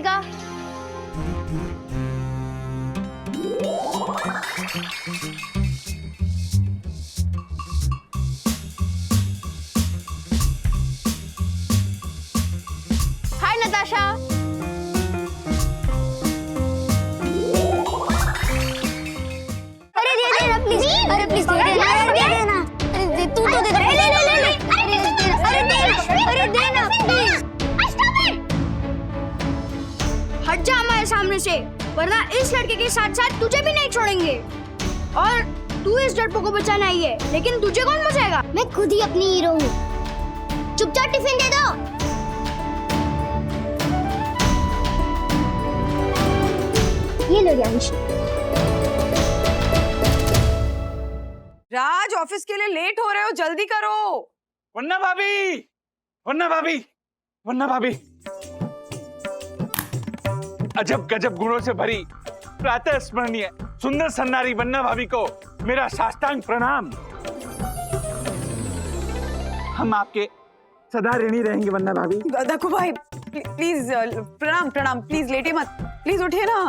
जाएगा। हाय नताशा। अरे दे देना प्लीज, अरे प्लीज दे देना, अरे दे देना, अरे तू तो दे दे, अरे देना प्लीज। हट जा हमारे सामने से, वरना इस लड़के के साथ साथ तुझे भी नहीं छोड़ेंगे। और तू इस डरपोक को बचाने आई है, लेकिन तुझे कौन बचाएगा? मैं खुद ही अपनी हीरो हूँ। चुपचाप टिफिन दे दो। ये लो रियांशी। राज, ऑफिस के लिए लेट हो रहे हो, जल्दी करो। वन्ना भाभी, वन्ना भाभी, वन्ना भाभी, अजब गजब गुणों से भरी प्रातः स्मरणीय सुंदर सन्नारी वन्ना भाभी को मेरा साष्टांग प्रणाम। हम आपके सदा ऋणी रहेंगे वन्ना भाभी। देखो भाई, प्लीज प्रणाम प्रणाम, प्लीज लेटे मत, प्लीज उठिए ना।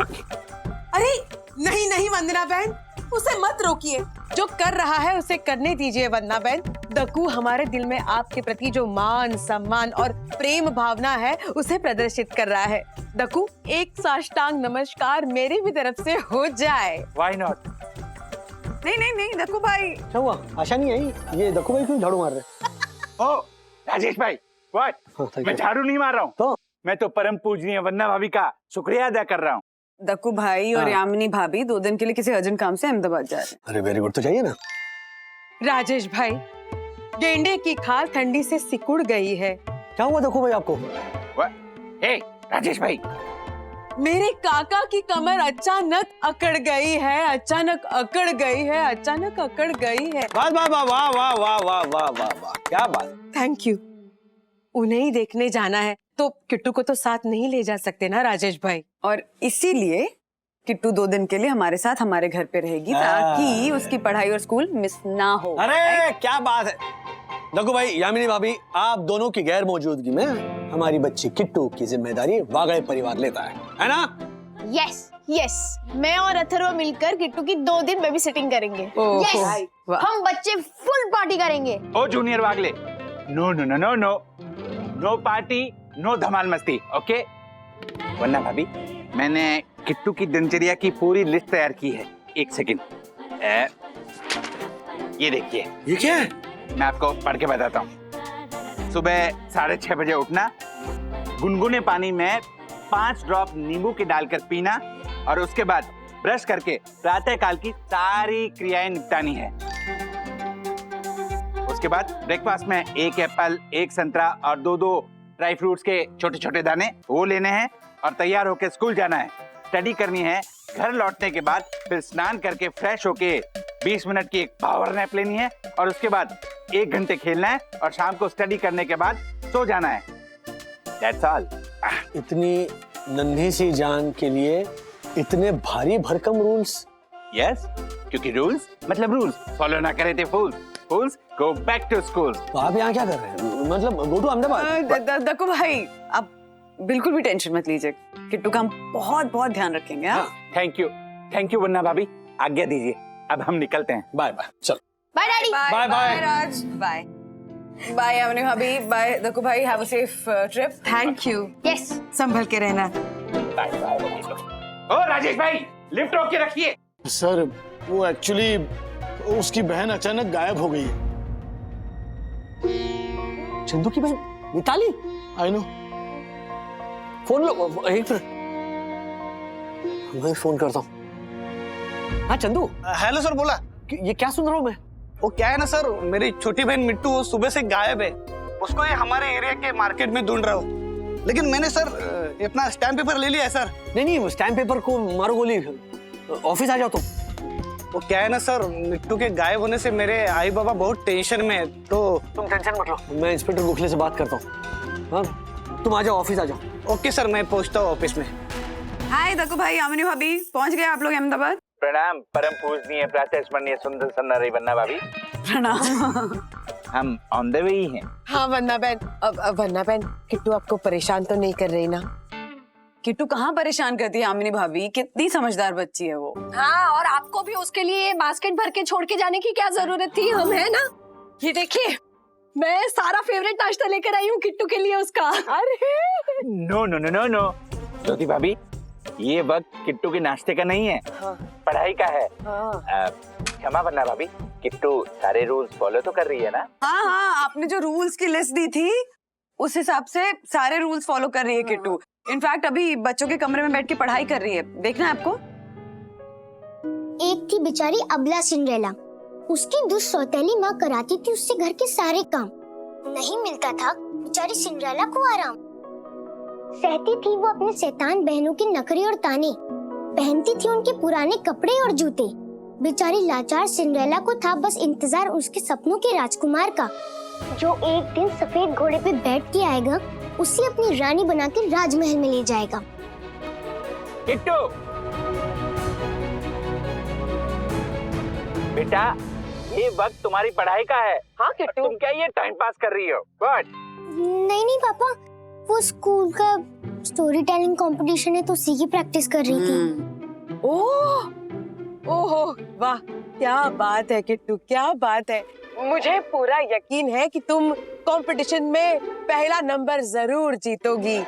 अरे नहीं नहीं वंदना बहन, उसे मत रोकिए, जो कर रहा है उसे करने दीजिए वंदना बहन। दक्कू हमारे दिल में आपके प्रति जो मान सम्मान और प्रेम भावना है उसे प्रदर्शित कर रहा है। दक्कू, एक साष्टांग नमस्कार मेरी भी तरफ से हो जाए। Why not? नहीं नहीं नहीं दक्कू भाई। क्या हुआ? आशा नहीं आई? ये दक्कू भाई क्यों झाड़ू मार रहे? ओ राजेश भाई, what? मैं झाड़ू नहीं मार रहा हूँ, तो मैं तो परम पूजनीय वन्ना भाभी का शुक्रिया अदा कर रहा हूँ। दक्कू भाई और यामिनी भाभी 2 दिन के लिए किसी अर्जेंट काम से अहमदाबाद जा रहे हैं। अरे वेरी गुड, तो चाहिए ना। राजेश भाई, गेंडे की खाल ठंडी से सिकुड़ गई है। क्या हुआ दक्कू भाई आपको? ए राजेश भाई, मेरे काका की कमर अचानक अकड़ गई है, अचानक अकड़ गई है, अचानक अकड़ गई है। वाह वाह वाह वाह वाह वाह वाह वाह वाह वाह, क्या बात। Thank you. उन्हें ही देखने जाना है तो किट्टू को तो साथ नहीं ले जा सकते ना राजेश भाई। और इसीलिए किट्टू 2 दिन के लिए हमारे साथ हमारे घर पे रहेगी ताकि उसकी पढ़ाई और स्कूल मिस ना हो। अरे क्या बात है दक्कू भाई, यामिनी भाभी, आप दोनों की गैर मौजूदगी में हमारी बच्ची किट्टू की जिम्मेदारी वागड़े परिवार लेता है ना? यस यस, मैं और अथर्व मिलकर किट्टू की 2 दिन बेबी सिटिंग करेंगे। यस, हम बच्चे फुल पार्टी करेंगे। O junior Wagle, no no no no no, no party, no धमाल मस्ती, ओके? वन्ना भाभी, मैंने किट्टू की दिनचर्या की पूरी लिस्ट तैयार की है। एक सेकंड, ये देखिए। ये क्या है? मैं आपको पढ़ के बताता हूँ। सुबह 6:30 बजे उठना, गुनगुने पानी में 5 ड्रॉप नींबू के डालकर पीना और उसके बाद ब्रश करके प्रातः काल की सारी क्रियाएं निपटानी है। उसके बाद ब्रेकफास्ट में 1 एप्पल, 1 संतरा और 2 ड्राई फ्रूट्स के छोटे छोटे दाने वो लेने हैं और तैयार होकर स्कूल जाना है। स्टडी करनी है। घर लौटने के बाद फिर स्नान करके फ्रेश होके 20 मिनट की एक पावर नैप लेनी है और उसके बाद 1 घंटे खेलना है और शाम को स्टडी करने के बाद सो जाना है। That's all. इतनी नन्ही सी जान के लिए इतने भारी भरकम रूल्स? Yes, क्योंकि रूल्स मतलब रूल्स, फॉलो ना करे थे फूल्स, फूल्स गो बैक टू स्कूल। तो आप यहाँ क्या कर रहे हैं? मतलब गो टू अहमदाबाद? दक्कू भाई, आप बिल्कुल भी टेंशन मत लीजिए, किट्टू का हम बहुत बहुत ध्यान रखेंगे। हाँ, थैंक यू वन्ना भाभी, आज्ञा दीजिए, अब हम निकलते हैं। बाय बाय, चलो bye daddy. Bye bye Raj, bye bye Yamini भाभी, बाय दक्कू भाई, have a safe trip. Thank you. Yes, संभल के रहना। Bye bye. ओ राजेश भाई, लिफ्ट रोक के रखिए। सर वो एक्चुअली उसकी बहन अचानक गायब हो गई है। चंदू की बहन मिताली? I know. फोन लो, एक मिनट, मैं फोन करता हूँ। हाँ चंदू। हेलो सर, बोला। ये क्या सुन रहा हूँ मैं? वो क्या है ना सर, मेरी छोटी बहन मिट्टू वो सुबह से गायब है। उसको ये हमारे एरिया के मार्केट में ढूंढ रहा हूँ, लेकिन मैंने सर अपना स्टैम्प पेपर ले लिया है सर। नहीं वो स्टैम्प पेपर को मारो गोली, ऑफिस आ जाओ तुम। वो क्या है ना सर, मिट्टू के गायब होने से मेरे आई बाबा बहुत टेंशन में है, तो तुम टेंशन मत लो, मैं इंस्पेक्टर गोखले से बात करता हूँ। हाँ तुम आ जाओ, ऑफिस आ जाओ। ओके सर, मैं पहुँचता हूँ ऑफिस में। हाय दक्कू भाई, यामिनी भाभी, पहुंच गए आप लोग अहमदाबाद? प्रणाम परम पूजनीय प्रातः स्मरणीय सुंदर सन्नारी वन्ना भाभी। प्रणाम। हम ऑन द वे ही हैं। हाँ वन्ना बहन, अब वन्ना बहन, किट्टू आपको परेशान तो नहीं कर रही ना? किट्टू कहाँ परेशान करती है यामिनी भाभी, कितनी समझदार बच्ची है वो। हाँ, और आपको भी उसके लिए बास्केट भर के छोड़ के जाने की क्या जरूरत थी, हम है ना। ये देखिए, मैं सारा फेवरेट नाश्ता लेकर आई हूँ किट्टू के लिए उसका। अरे no no no no no Jyoti भाभी, ये वक्त किट्टू के नाश्ते का नहीं है, पढ़ाई का है। क्षमा वरना भाभी, किट्टू सारे रूल्स फॉलो तो कर रही है ना? हाँ हाँ, आपने जो रूल्स की लिस्ट दी थी उस हिसाब से सारे रूल्स फॉलो कर रही है किट्टू। इनफैक्ट अभी बच्चों के कमरे में बैठ के पढ़ाई कर रही है, देखना है आपको। एक थी बेचारी अबला सिंड्रेला, उसकी दुष्सौतेली माँ कराती थी उससे घर के सारे काम। नहीं मिलता था बेचारी सिंड्रेला को आराम। सहती थी वो अपने शैतान बहनों की नखरे और ताने, पहनती थी उनके पुराने कपड़े और जूते। बेचारी लाचार सिंड्रेला को था बस इंतजार उसके सपनों के राजकुमार का, जो एक दिन सफेद घोड़े पे बैठ के आएगा, उसे अपनी रानी बनाकर राजमहल में ले जाएगा। किट्टू बेटा, ये वक्त तुम्हारी पढ़ाई का है। हाँ किट्टू, तुम क्या ये टाइम पास कर रही हो? बट नहीं नहीं पापा, वो स्कूल का स्टोरी टेलिंग कंपटीशन है तो उसी की प्रैक्टिस कर रही थी। ओह ओहो वाह, क्या बात है किट्टू, क्या बात है। मुझे पूरा यकीन है कि तुम कंपटीशन में पहला नंबर जरूर जीतोगी।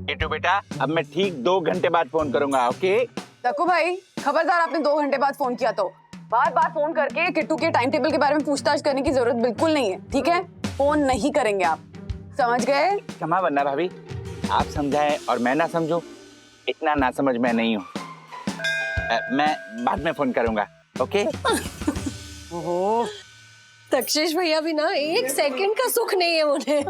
किट्टू बेटा, अब मैं ठीक 2 घंटे बाद फोन करूंगा, ओके? तकु भाई, खबरदार, आपने 2 घंटे बाद फोन किया तो बार बार फोन करके किट्टू के टाइम टेबल के बारे में पूछताछ करने की जरूरत बिल्कुल नहीं है, ठीक है? फोन नहीं करेंगे आप, समझ गए? क्षमा वरना भाभी, आप समझाएं और मैं ना समझूं, इतना ना समझ मैं नहीं हूँ। मैं बाद में फोन करूंगा, ओके? ओहो, तक्षेश भैया भी ना एक सेकंड का सुख नहीं है उन्हें।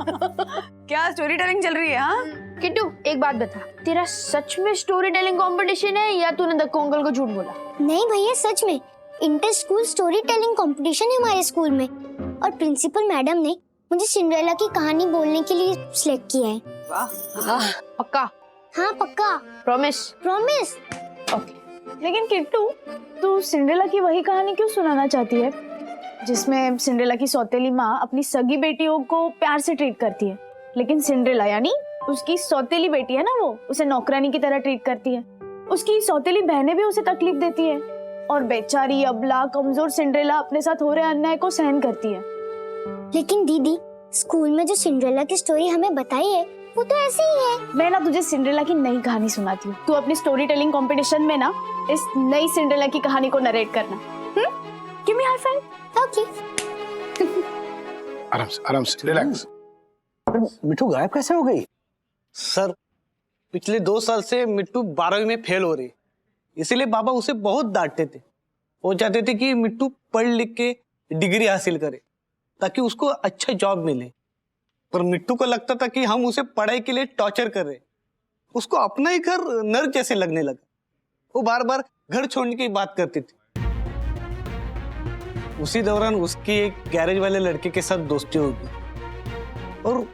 क्या स्टोरी टेलिंग चल रही है? हाँ किट्टू एक बात बता, तेरा सच में स्टोरी टेलिंग कंपटीशन है या तूने दक्कू अंकल को झूठ बोला? नहीं भैया, सच में inter school story telling competition है हमारे स्कूल में, और प्रिंसिपल मैडम ने मुझे सिंड्रेला की कहानी बोलने के लिए सिलेक्ट किया है। वाह, पक्का? हाँ पक्का, प्रॉमिस? प्रॉमिस। ओके। लेकिन किट्टू, तू सिंड्रेला की वही कहानी क्यों सुनाना चाहती है जिसमें सिंड्रेला की सौतेली माँ अपनी सगी बेटियों को प्यार से ट्रीट करती है, लेकिन सिंड्रेला यानी उसकी सौतेली बेटी है ना, वो उसे नौकरानी की तरह ट्रीट करती है। उसकी सौतेली बहनें भी उसे तकलीफ देती है और बेचारी अबला कमजोर सिंड्रेला अपने साथ हो रहे अन्याय को सहन करती है। लेकिन दीदी, स्कूल में जो सिंड्रेला की स्टोरी हमें बताई है वो तो ऐसी ही है। मैं ना तुझे सिंड्रेला की नई कहानी सुनाती हूँ, तू अपनी स्टोरी टेलिंग कंपटीशन में ना इस नई सिंड्रेला की कहानी को नरेट करना। Give me high five. Okay. आराम से रिलैक्स। मिठू गायब कैसे हो गई? सर, पिछले 2 साल से मिट्टू 12वीं में फेल हो रही, इसीलिए पापा उसे बहुत डांटते थे। वो चाहते थे कि मिट्टू पढ़ लिख के डिग्री हासिल करे ताकि उसको अच्छा जॉब मिले, पर मिट्टू को लगता था कि हम उसे पढ़ाई के लिए टॉर्चर कर रहे। उसको अपना ही घर नर्क जैसे लगने लगा। वो बार बार घर छोड़ने की बात करती थी। उसी दौरान उसकी एक गैरेज वाले लड़के के साथ दोस्ती हो गई और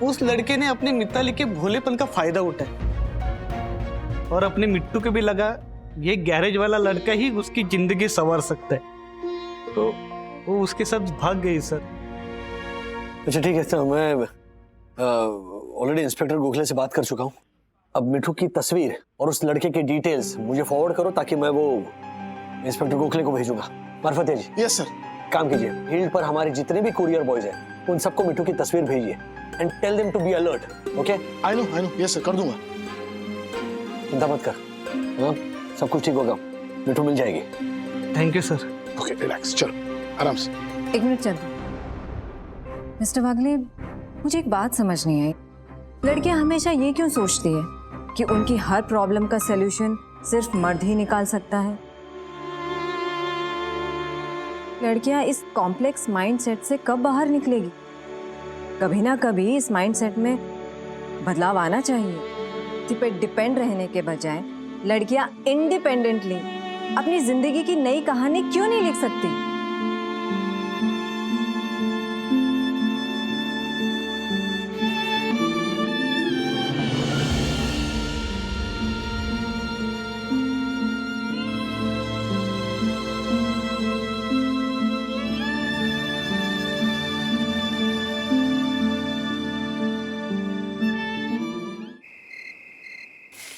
उस लड़के ने अपनी मिताली के भोलेपन का फायदा उठाया और अपने मिट्टू को भी लगा ये गैरेज वाला लड़का ही उसकी जिंदगी संवार सकता है, तो वो उसके साथ भाग गई सर। अच्छा ठीक है, तो मैं ऑलरेडी इंस्पेक्टर गोखले से बात कर चुका हूँ। अब मिठू की तस्वीर और उस लड़के के डिटेल्स मुझे फॉरवर्ड करो ताकि मैं वो इंस्पेक्टर गोखले को भेजूंगा। मार्फते जी। Yes sir. काम कीजिए, फील्ड पर हमारे जितने भी कुरियर बॉयज हैं उन सबको मिठू की तस्वीर भेजिए and tell them to be alert. Okay? I know yes sir, कर दूंगा। चिंता मत कर, हाँ सब कुछ ठीक होगा, मिठू मिल जाएगी। Thank you sir. Okay relax, चलो आराम से। 1 मिनट चल। मिस्टर वागले, मुझे एक बात समझ नहीं आई, लड़कियां हमेशा ये क्यों सोचती है कि उनकी हर प्रॉब्लम का सलूशन सिर्फ मर्द ही निकाल सकता है? लड़कियां इस कॉम्प्लेक्स माइंडसेट से कब बाहर निकलेगी? कभी ना कभी इस माइंडसेट में बदलाव आना चाहिए। किसी पे डिपेंड रहने के बजाय लड़कियां इंडिपेंडेंटली अपनी जिंदगी की नई कहानी क्यों नहीं लिख सकती?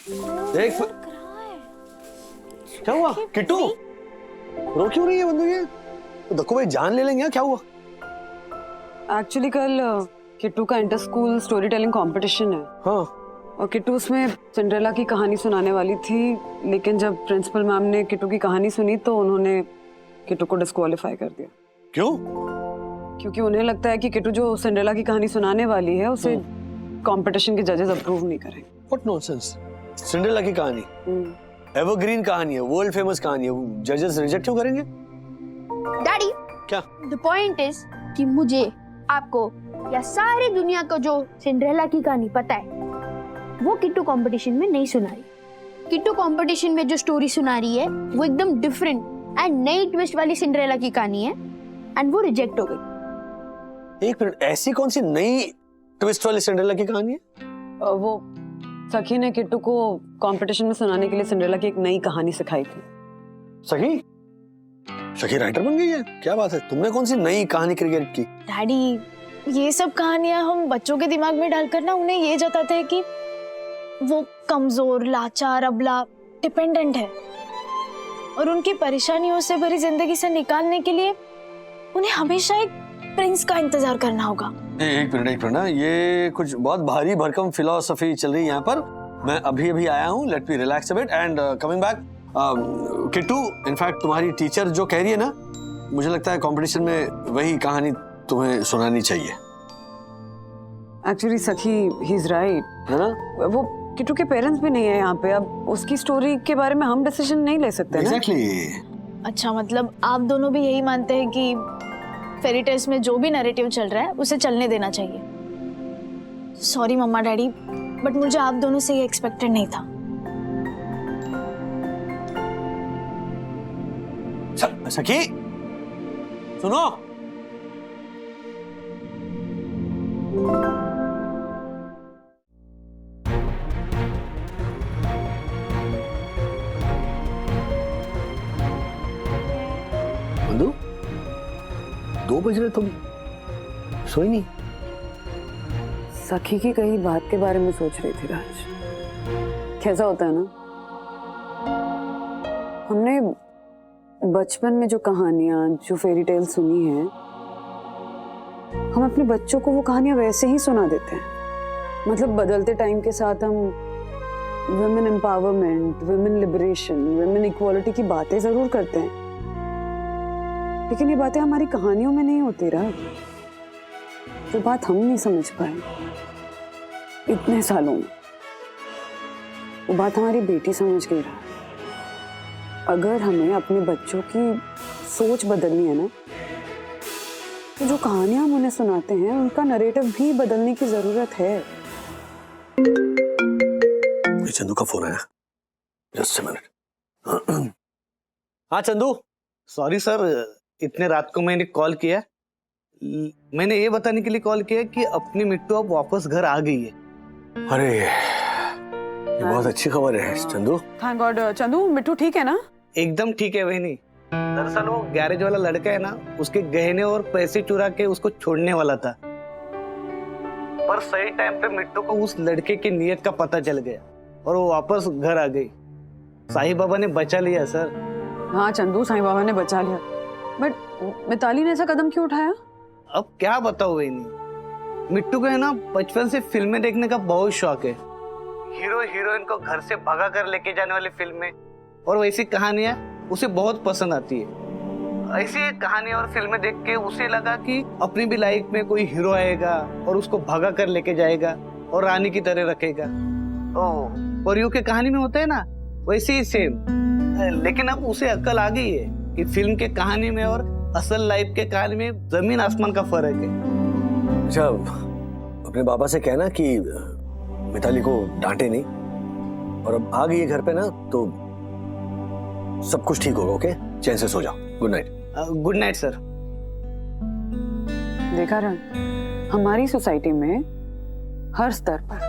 देख क्या हुआ किट्टू, रो क्यों रही है बंदूक ये? तो दक्कू भाई जान ले लेंगे, क्या हुआ? एक्चुअली कल किट्टू का inter school story telling competition है। हाँ, और किट्टू उसमें सिंड्रेला की कहानी सुनाने वाली थी, लेकिन जब प्रिंसिपल मैम ने किट्टू की कहानी सुनी तो उन्होंने किट्टू को डिस्क्वालीफाई कर दिया। क्यों? क्योंकि उन्हें लगता है कि किट्टू जो सिंड्रेला की कहानी सुनाने वाली है उसे कंपटीशन के जजेस अप्रूव नहीं करेंगे। व्हाट नॉनसेंस, सिंड्रेला की कहानी एवरग्रीन कहानी है, वर्ल्ड फेमस कहानी है, जजेस रिजेक्ट क्यों करेंगे? डैडी, क्या? द पॉइंट इज कि मुझे, आपको या सारी दुनिया को जो सिंड्रेला की कहानी पता है वो किट्टू कंपटीशन में नहीं सुना रही। किट्टू कंपटीशन में जो स्टोरी सुना रही है वो एकदम डिफरेंट एंड नई ट्विस्ट वाली सिंड्रेला की कहानी है एंड वो रिजेक्ट हो गई। एक मिनट, ऐसी कौन सी नई ट्विस्ट वाली सिंड्रेला की कहानी है? वो सखी ने किट्टू को कंपटीशन में सुनाने के लिए सिंड्रेला की एक नई कहानी सिखाई थी। सखी? सखी राइटर बन गई है? क्या बात है, तुमने कौन सी नई कहानी क्रिएट की? डैडी, ये सब कहानियां हम बच्चों के दिमाग में डालकर ना उन्हें ये जताते हैं कि वो कमजोर, लाचार, अबला, डिपेंडेंट है और उनकी परेशानियों से भरी जिंदगी से निकालने के लिए उन्हें हमेशा एक प्रिंस का इंतजार करना होगा। एक मिनट ना, ये कुछ बहुत भारी भरकम फिलॉसफी चल रही है यहाँ पर। मैं अभी अभी आया हूँ, let me relax a bit and coming back. Kittu, in fact तुम्हारी टीचर जो कह रही है ना, मुझे लगता है कंपटीशन में वही कहानी तुम्हें सुनानी चाहिए। एक्चुअली सखी ही इज राइट, है ना? वो किट्टू के पेरेंट्स भी नहीं है यहाँ पे, अब उसकी स्टोरी के बारे में हम डिसीजन नहीं ले सकते ना। Exactly. अच्छा, मतलब आप दोनों भी यही मानते हैं कि फेरी टेल्स में जो भी नैरेटिव चल रहा है उसे चलने देना चाहिए। सॉरी मम्मा डैडी, बट मुझे आप दोनों से ये एक्सपेक्टेड नहीं था। सखी सुनो, बंधु 2 बज रहे, तुम सोई नहीं? सखी की कही बात के बारे में सोच रही थी राज। कैसा होता है ना, हमने बचपन में जो कहानियां, जो फेरी टेल सुनी है, हम अपने बच्चों को वो कहानियां वैसे ही सुना देते हैं। मतलब बदलते टाइम के साथ हम women empowerment, women liberation, women equality की बातें जरूर करते हैं, लेकिन ये बातें हमारी कहानियों में नहीं होती राज। जो बात हम नहीं समझ पाए इतने सालों में, वो बात हमारी बेटी समझ गई रहा। अगर हमें अपने बच्चों की सोच बदलनी है ना, तो जो कहानियां हम उन्हें सुनाते हैं उनका नरेटिव भी बदलने की जरूरत है। चंदू का फोन आया, जस्ट अ मिनट। हाँ चंदू। सॉरी सर, इतने रात को मैंने कॉल किया। मैंने ये बताने के लिए कॉल किया कि अपनी मिट्टू अब वापस घर आ गई है। अरे ये बहुत अच्छी खबर है चंदू। Thank God. चंदू, मिट्टू ठीक है ना? एकदम ठीक है बहनी। दरअसल वो गैरेज वाला लड़का है ना, उसके गहने और पैसे चुरा के उसको छोड़ने वाला था, पर सही टाइम पे मिट्टू को उस लड़के की नीयत का पता चल गया और वो वापस घर आ गई। साईं बाबा ने बचा लिया सर। हाँ चंदू, साईं बाबा ने बचा लिया, बट मिताली ने ऐसा कदम क्यों उठाया? अब क्या बताऊं बहनी, मिट्टू को है ना बचपन से फिल्में देखने का बहुत शौक है। हीरो हीरोइन को घर से भगा कर लेके जाने वाली फिल्में और वैसी कहानियां उसे बहुत पसंद आती है। ऐसी कहानियां और फिल्में देख के उसे लगा कि अपनी भी लाइफ में कोई हीरो आएगा और उसको भगा कर लेके जाएगा और रानी की तरह रखेगा। परियों की कहानी में होता है ना, वैसे ही सेम। लेकिन अब उसे अक्ल आ गई है कि फिल्म के कहानी में और असल लाइफ के कहानी में जमीन आसमान का फर्क है। अच्छा, अपने बाबा से कहना कि मिताली को डांटे नहीं, और अब आ गई है घर पे ना, तो सब कुछ ठीक होगा। ओके, चैन से सो जाओ। Good night. Good night sir. देखा रण, हमारी सोसाइटी में हर स्तर पर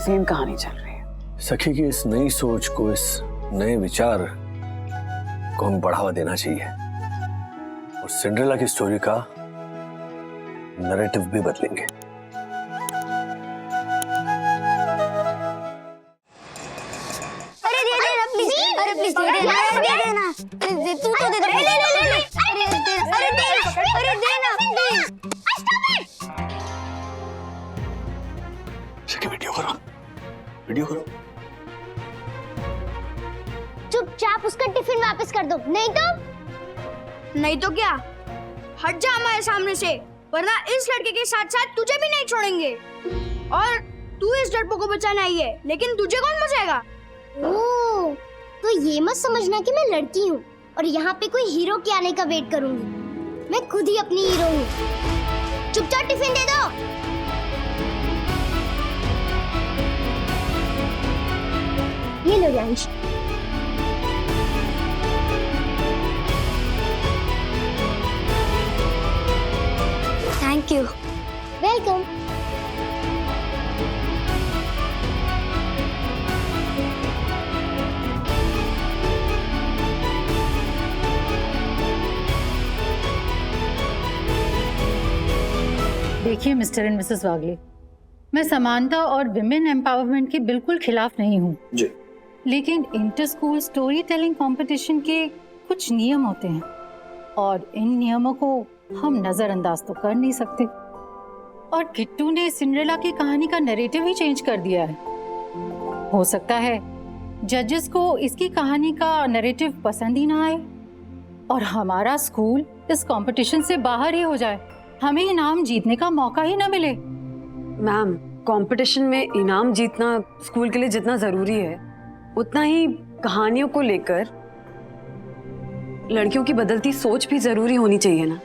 सेम कहानी चल रही है। सखी की इस नई सोच को, इस नए विचार को हम बढ़ावा देना चाहिए, और सिंड्रेला की स्टोरी का नैरेटिव भी बदलेंगे। यार प्लीज दे देना यार, दे देना, दे तू तो दे दे, ले अरे देना प्लीज। शकी वीडियो करो, वीडियो करो। चुपचाप उसका टिफिन वापस कर दो, नहीं तो क्या? हट जा हमारे सामने से, वरना इस लड़के के साथ साथ तुझे भी नहीं छोड़ेंगे। और तू इस लड़कों को बचाने आई है, लेकिन तुझे कौन बचाएगा? ओह, तो ये मत समझना कि मैं लड़की हूँ और यहाँ पे कोई हीरो के आने का वेट करूंगी। मैं खुद ही अपनी हीरो हूँ। चुपचाप टिफिन दे दो। ये लो यांश। Thank you. वेलकम। देखिए मिस्टर एंड मिसेस वागले, मैं समानता और विमेन एम्पावरमेंट के बिल्कुल खिलाफ नहीं हूँ जी, लेकिन inter school story telling competition के कुछ नियम होते हैं और इन नियमों को हम नजरअंदाज तो कर नहीं सकते। और किट्टू ने सिंड्रेला की कहानी का नैरेटिव ही चेंज कर दिया है। हो सकता है जजेस को इसकी कहानी का नैरेटिव पसंद ही ना आए और हमारा स्कूल इस कंपटीशन से बाहर ही हो जाए, हमें इनाम जीतने का मौका ही ना मिले। मैम, कंपटीशन में इनाम जीतना स्कूल के लिए जितना जरूरी है, उतना ही कहानियों को लेकर लड़कियों की बदलती सोच भी जरूरी होनी चाहिए ना।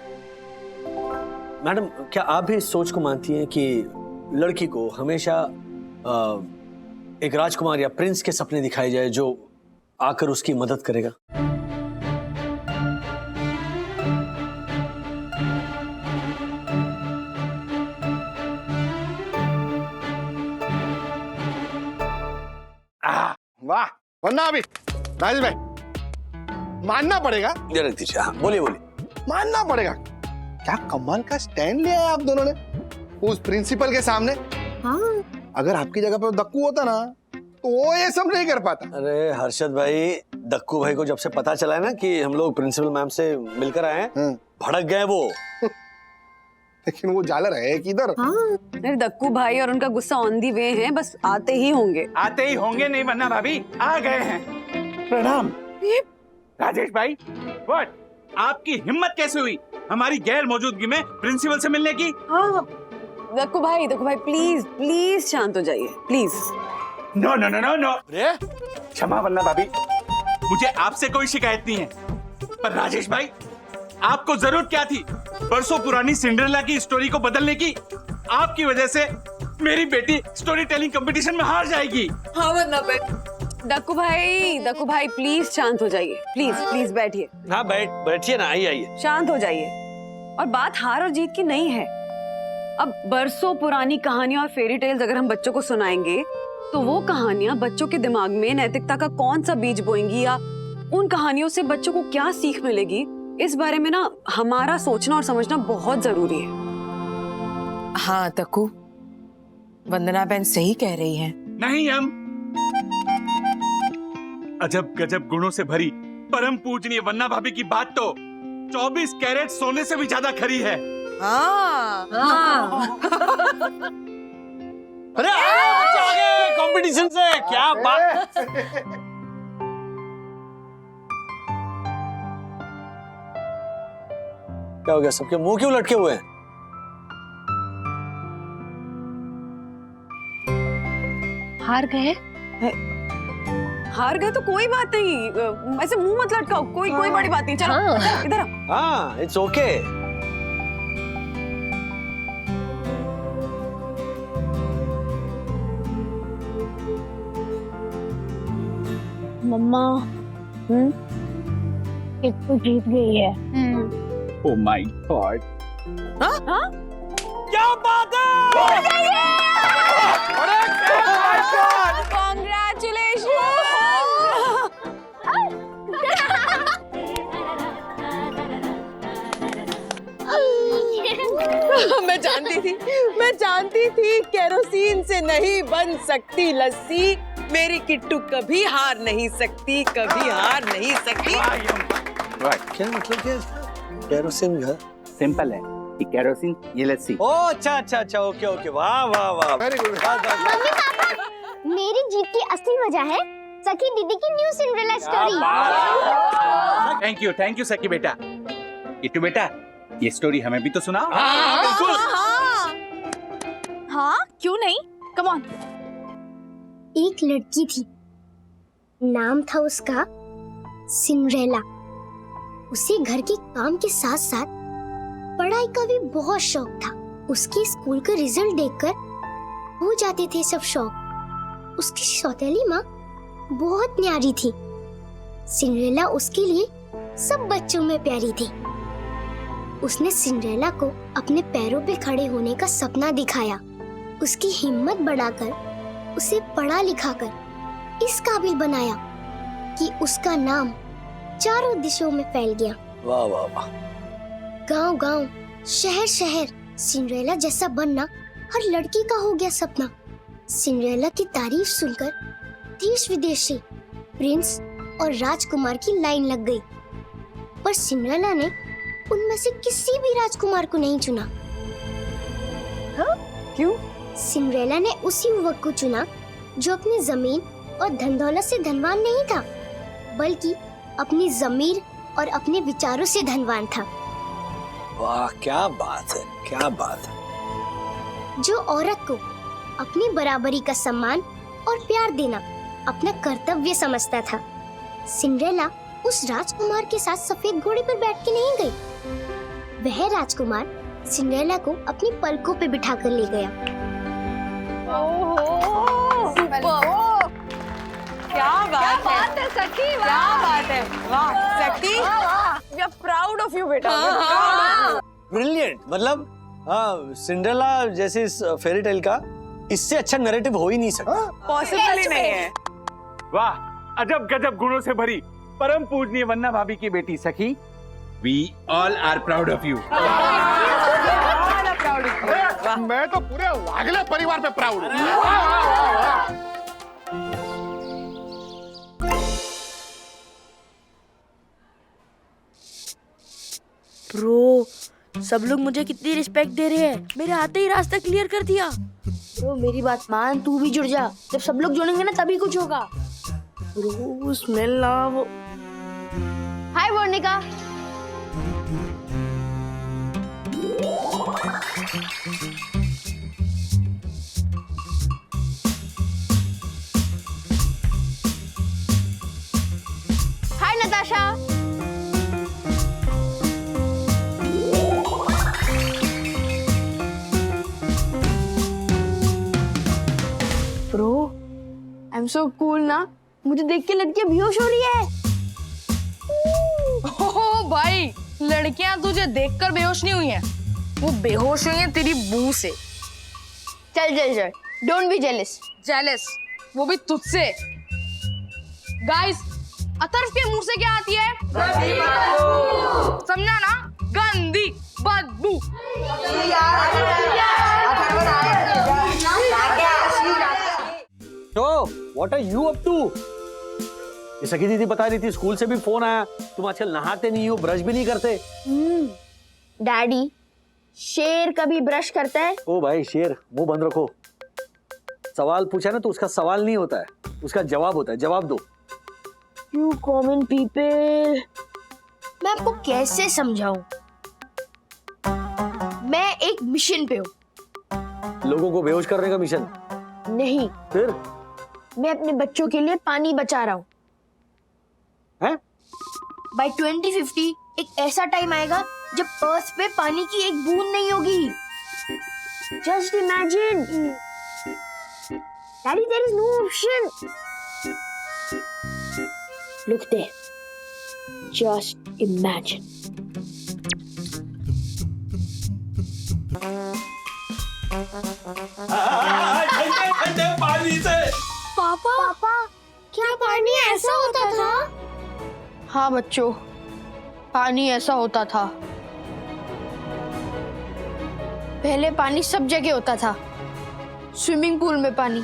मैडम, क्या आप भी इस सोच को मानती हैं कि लड़की को हमेशा एक राजकुमार या प्रिंस के सपने दिखाए जाए जो आकर उसकी मदद करेगा? वाह, वरना अभी राजेश भाई मानना पड़ेगा। ये रख दीजिए। हाँ, बोलिए बोलिए। मानना पड़ेगा, क्या कमाल का स्टैंड लिया है आप दोनों ने उस प्रिंसिपल के सामने। हाँ। अगर आपकी जगह पर दक्कू होता ना तो वो ये सब नहीं कर पाता। अरे हर्षद भाई, दक्कू भाई को जब से पता चला है ना कि हम लोग प्रिंसिपल मैम से मिलकर आए हैं, भड़क गए वो। लेकिन वो झालर है किधर? अरे दक्कू भाई और उनका गुस्सा ऑन दी वे है, बस आते ही होंगे। आते ही होंगे नहीं वरना भाभी आ गए हैं। प्रणाम। राजेश भाई, व्हाट? आपकी हिम्मत कैसे हुई हमारी गैर मौजूदगी में प्रिंसिपल से मिलने की? हाँ, दक्कू भाई प्लीज प्लीज शांत हो जाइए, please. No no no no no. क्षमा वरना भाभी, मुझे आपसे कोई शिकायत नहीं है, पर राजेश भाई आपको जरूरत क्या थी बरसों पुरानी सिंड्रेला की स्टोरी को बदलने की? आपकी वजह से मेरी बेटी स्टोरी टेलिंग कंपटीशन में हार जाएगी। हाँ वरना दक्कू भाई प्लीज शांत हो जाइए, प्लीज प्लीज बैठिए। हाँ बैठिए ना, आइए। शांत हो जाइए। और बात हार और जीत की नहीं है। अब बरसों पुरानी कहानियां और फेरी टेल्स अगर हम बच्चों को सुनाएंगे तो वो कहानियां बच्चों के दिमाग में नैतिकता का कौन सा बीज बोएंगी या उन कहानियों से बच्चों को क्या सीख मिलेगी, इस बारे में ना हमारा सोचना और समझना बहुत जरूरी है। हाँ दक्कू, वंदना बहन सही कह रही है। नहीं, हम अजब गजब गुणों से भरी परम पूजनीय वन्ना भाभी की बात तो 24 कैरेट सोने से भी ज्यादा खरी है। हाँ। अरे आगे कंपटीशन से क्या बात। क्या हो गया, सबके मुंह क्यों लटके हुए हैं? हार गए तो कोई बात नहीं, ऐसे मुंह मत लटकाओ, कोई बड़ी बात नहीं। चलो इधर आओ। हाँ, इट्स ओके। मम्मा, किट्टू जीत गई है। ओह माय गॉड। हाँ? क्या बात है? मैं जानती थी केरोसिन से नहीं बन सकती लस्सी, मेरी किट्टू कभी हार नहीं सकती, कभी हार नहीं सकती। क्या मतलब क्या? केरोसिन का सिंपल है, ये केरोसिन, ये लस्सी। ओ अच्छा अच्छा अच्छा, ओके ओके, वाह वाह वाह, वेरी गुड। मम्मी पापा, मेरी जीत की असली वजह है सखी दीदी की new Cinderella story. Thank you सखी बेटा। किट्टू बेटा, ये स्टोरी हमें भी तो सुनाओ। हाँ, क्यों नहीं? Come on. एक लड़की थी, नाम था उसका सिंड्रेला। उसे घर के काम के साथ साथ पढ़ाई का भी बहुत शौक था। उसके स्कूल का रिजल्ट देखकर हो जाते थे सब शौक। उसकी सौतेली माँ बहुत न्यारी थी। सिंड्रेला उसके लिए सब बच्चों में प्यारी थी। उसने सिंड्रेला को अपने पैरों पे खड़े होने का सपना दिखाया। उसकी हिम्मत बढ़ाकर उसे पढ़ा लिखा कर इस काबिल बनाया कि उसका नाम चारों दिशों में फैल गया। वाह वाह वाह। गांव गांव, शहर शहर सिंड्रेला जैसा बनना हर लड़की का हो गया सपना। सिंड्रेला की तारीफ सुनकर देश विदेश से प्रिंस और राजकुमार की लाइन लग गई, पर सिंड्रेला ने उनमें से किसी भी राजकुमार को नहीं चुना। हाँ? क्यों? सिंड्रेला ने उसी युवक को चुना जो अपनी जमीन और धन दौलत से धनवान नहीं था, बल्कि अपनी जमीर और अपने विचारों से धनवान था। वाह क्या बात है, क्या बात है। जो औरत को अपनी बराबरी का सम्मान और प्यार देना अपना कर्तव्य समझता था। सिंड्रेला उस राजकुमार के साथ सफेद घोड़े पर बैठ के नहीं गई। वह राजकुमार सिंड्रेला को अपनी पलकों पे बिठाकर ले गया। क्या बात है सखी, क्या बात है, वाह सखी, We are proud of you, बेटा। ब्रिलियंट। मतलब सिंड्रेला जैसे इस फेरी टेल का इससे अच्छा नैरेटिव हो ही नहीं सकता। पॉसिबल ही नहीं है। वाह, अजब गजब गुणों से भरी परम पूजनीय वन्ना भाभी की बेटी सखी। We all are proud of you. मैं तो पूरे वागले परिवार पे प्राउड हूँ। ब्रो, सब लोग मुझे कितनी रिस्पेक्ट दे रहे हैं। मेरे आते ही रास्ता क्लियर कर दिया। ब्रो मेरी बात मान, तू भी जुड़ जा। जब सब लोग जुड़ेंगे ना तभी कुछ होगा। ब्रो स्मेल ना वो। Hi Varnika. Hi Natasha. Bro I am so cool ना। मुझे देख के लड़कियां बेहोश हो रही है। ओह भाई, लड़कियां तुझे देखकर बेहोश नहीं हुई हैं, वो बेहोश हुई हैं तेरी बू से। चल चल चल, डोंट बी जेलस। जेलस, वो भी तुझसे। गाइस, अतर्फ के मुंह से क्या आती है? समझा ना? गंदी बदबू। तो what are you up to? ये सखी दीदी बता रही थी स्कूल से भी फोन आया, तुम आजकल नहाते नहीं हो, ब्रश भी नहीं करते। डैडी, शेर कभी ब्रश करता है? ओ भाई शेर, मुंह बंद रखो। सवाल पूछा ना तो उसका सवाल नहीं होता है, उसका जवाब होता है। जवाब दो। You common people, मैं आपको कैसे समझाऊं? मैं एक मिशन पे हूँ। लोगों को बेहोश करने का मिशन? नहीं, फिर? मैं अपने बच्चों के लिए पानी बचा रहा हूँ। हैं? By 2050 एक ऐसा टाइम आएगा जब अर्थ पे पानी की एक बूंद नहीं होगी। Just imagine. Daddy, there is no option. Look there. Just imagine. पानी से। पापा, क्या पानी ऐसा होता था? हाँ बच्चों, पानी ऐसा होता था। पहले पानी सब जगह होता था। स्विमिंग पूल में पानी,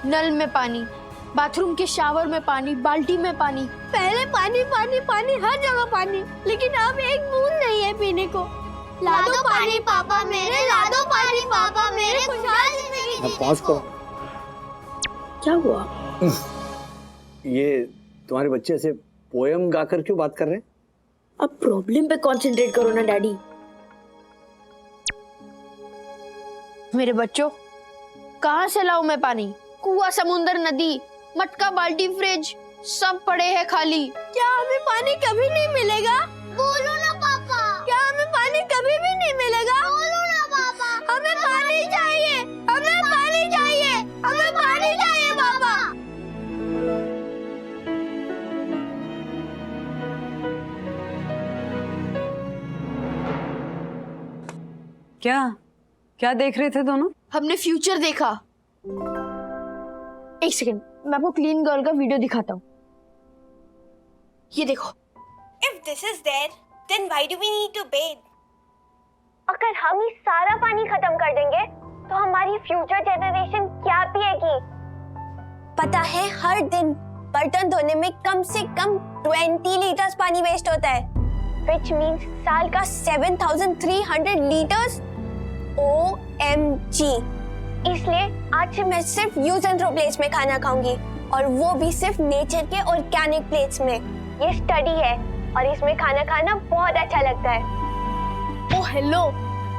नल में पानी, बाथरूम के शावर में पानी, बाल्टी में पानी। पहले पानी पानी पानी, हर जगह पानी, लेकिन अब एक बूंद नहीं है पीने को। ला दो पानी पापा मेरे, ला दो पानी पापा मेरे, खुशहाल जिंदगी जीने पास को। क्या हुआ? ये तुम्हारे बच्चे ऐसे पोयम गाकर क्यों बात कर रहे हैं? अब प्रॉब्लम पे कंसंट्रेट करो ना डैडी। मेरे बच्चों, कहाँ से लाऊं मैं पानी? कुआं, समुंदर, नदी, मटका, बाल्टी, फ्रिज सब पड़े हैं खाली। क्या हमें पानी कभी नहीं मिलेगा? बोलो ना पापा। क्या हमें पानी कभी भी नहीं मिलेगा? बोलो ना पापा। हमें पानी चाहिए, हमें पानी चाहिए, हमें पानी चाहिए पापा। क्या देख रहे थे दोनों? हमने फ्यूचर देखा। एक सेकंड, मैं आपको क्लीन गर्ल का वीडियो दिखाता हूँ। ये देखो। If this is there, then why do we need to bathe? अगर हम ही सारा पानी खत्म कर देंगे तो हमारी फ्यूचर जनरेशन क्या पिएगी? पता है हर दिन बर्तन धोने में कम से कम 20 लीटर्स पानी वेस्ट होता है, Which means साल का 7,300 लीटर्स। OMG। इसलिए आज से मैं सिर्फ यूज एंड थ्रो प्लेट्स में खाना खाऊंगी, और वो भी सिर्फ नेचर के ऑर्गेनिक प्लेट्स में। ये स्टडी है और इसमें खाना खाना बहुत अच्छा लगता है। Oh hello,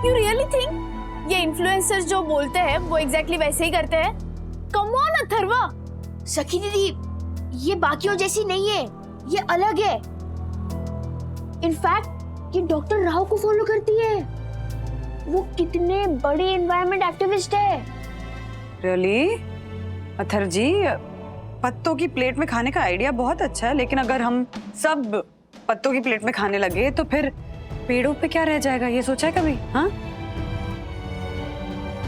you really think ये इन्फ्लुएंसर्स जो बोलते हैं वो एग्जैक्टली वैसे ही करते हैं? Come on Atharva. सखी दीदी, ये बाकियों जैसी नहीं है, ये अलग है। इनफैक्ट ये डॉक्टर राव को फॉलो करती है। वो कितने बड़े एनवायरनमेंट एक्टिविस्ट है। रियली? अथर जी, पत्तों की प्लेट में खाने का आइडिया बहुत अच्छा है, लेकिन अगर हम सब पत्तों की प्लेट में खाने लगे तो फिर पेड़ों पे क्या रह जाएगा? ये सोचा है कभी? हाँ,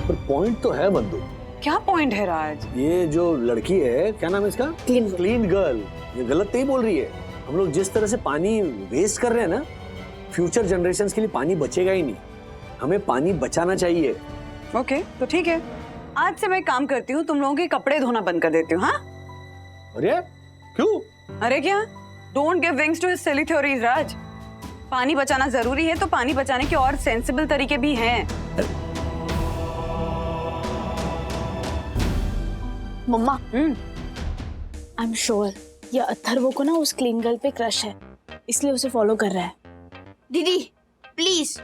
पर पॉइंट तो है बंधु। क्या पॉइंट है राज? ये जो लड़की है, क्या नाम है इसका? Clean girl. ये गलत नहीं बोल रही है। हम लोग जिस तरह से पानी वेस्ट कर रहे हैं ना, फ्यूचर जनरेशंस के लिए पानी बचेगा ही नहीं। हमें पानी बचाना चाहिए। ओके, तो ठीक है, आज से मैं एक काम करती हूँ, तुम लोगों के कपड़े धोना बंद कर देती हूँ। हाँ? अरे क्यों? अरे क्या? Don't give wings to his silly theories Raj. पानी बचाना जरूरी है तो पानी बचाने के और सेंसिबल तरीके भी हैं। मम्मा, आई एम श्योर ये अथर्वो को ना उस क्लीन गर्ल पे क्रश है, इसलिए उसे फॉलो कर रहा है। दीदी प्लीज,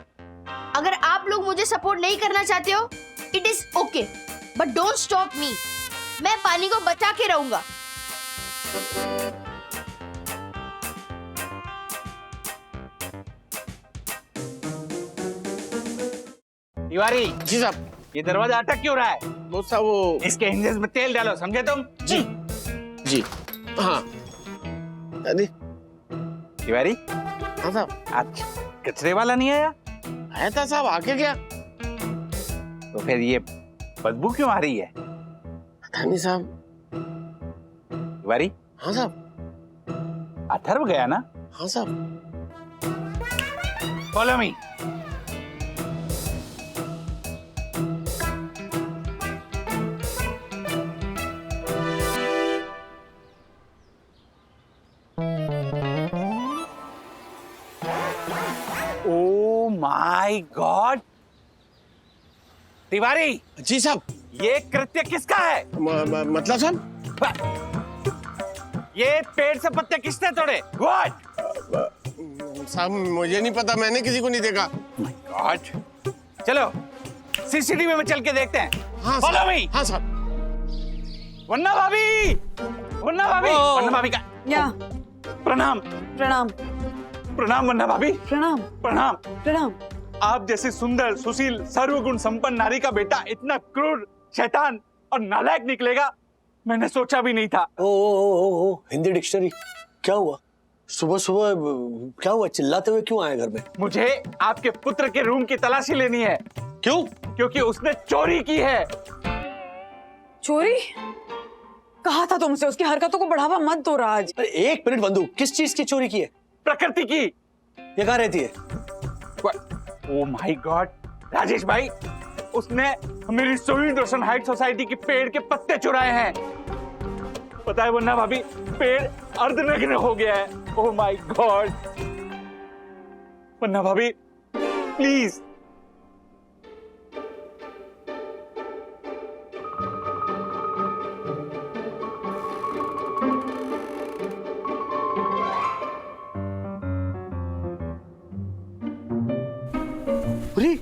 अगर आप लोग मुझे सपोर्ट नहीं करना चाहते हो, it is okay, but don't stop me. मैं पानी को बचा के रहूंगा। तिवारी जी साहब। ये दरवाजा अटक क्यों रहा है? वो साहब वो इसके हिंजेस में तेल डालो, समझे तुम? जी जी हाँ। अरे तिवारी, हाँ साहब। आज कचरे वाला नहीं आया? आया था साहब, आके गया। तो फिर ये बदबू क्यों आ रही है? पता नहीं साहब। तिवारी। हाँ साहब। अथर्व गया ना? हाँ साहब। Follow me. Oh my god! Tiwari ji साहब। ये कृत्य किसका है? मतलब साहब, ये पेड़ से पत्ते किसने तोड़े? What? साहब मुझे नहीं पता, मैंने किसी को नहीं देखा। My God! चलो सीसीटीवी में चल के देखते हैं। हाँ Follow me! हाँ साहब। वन्ना भाभी, वन्ना भाभी, वन्ना भाभी का या प्रणाम। प्रणाम। प्रणाम वन्ना भाभी। प्रणाम। प्रणाम। प्रणाम। आप जैसी सुंदर, सुशील, सर्वगुण संपन्न नारी का बेटा इतना क्रूर, शैतान और नालायक निकलेगा, मैंने सोचा भी नहीं था। ओ, हिंदी डिक्शनरी। क्या हुआ? सुबह सुबह क्या हुआ? चिल्लाते हुए क्यों आए घर में? मुझे आपके पुत्र के रूम की तलाशी लेनी है। क्यों? क्योंकि उसने चोरी की है। चोरी? कहा था तुमसे उसकी हरकतों को बढ़ावा मत दो राज। अरे एक मिनट बंधु, किस चीज की चोरी की है? प्रकृति की। ये कहाँ रहती है? ओ माय गॉड राजेश भाई, उसने मेरी सोई रोशन हाइट सोसाइटी के पेड़ के पत्ते चुराए हैं। पता है वरना भाभी पेड़ अर्धनग्न हो गया है। ओह माय गॉड। वरना भाभी प्लीज। अरे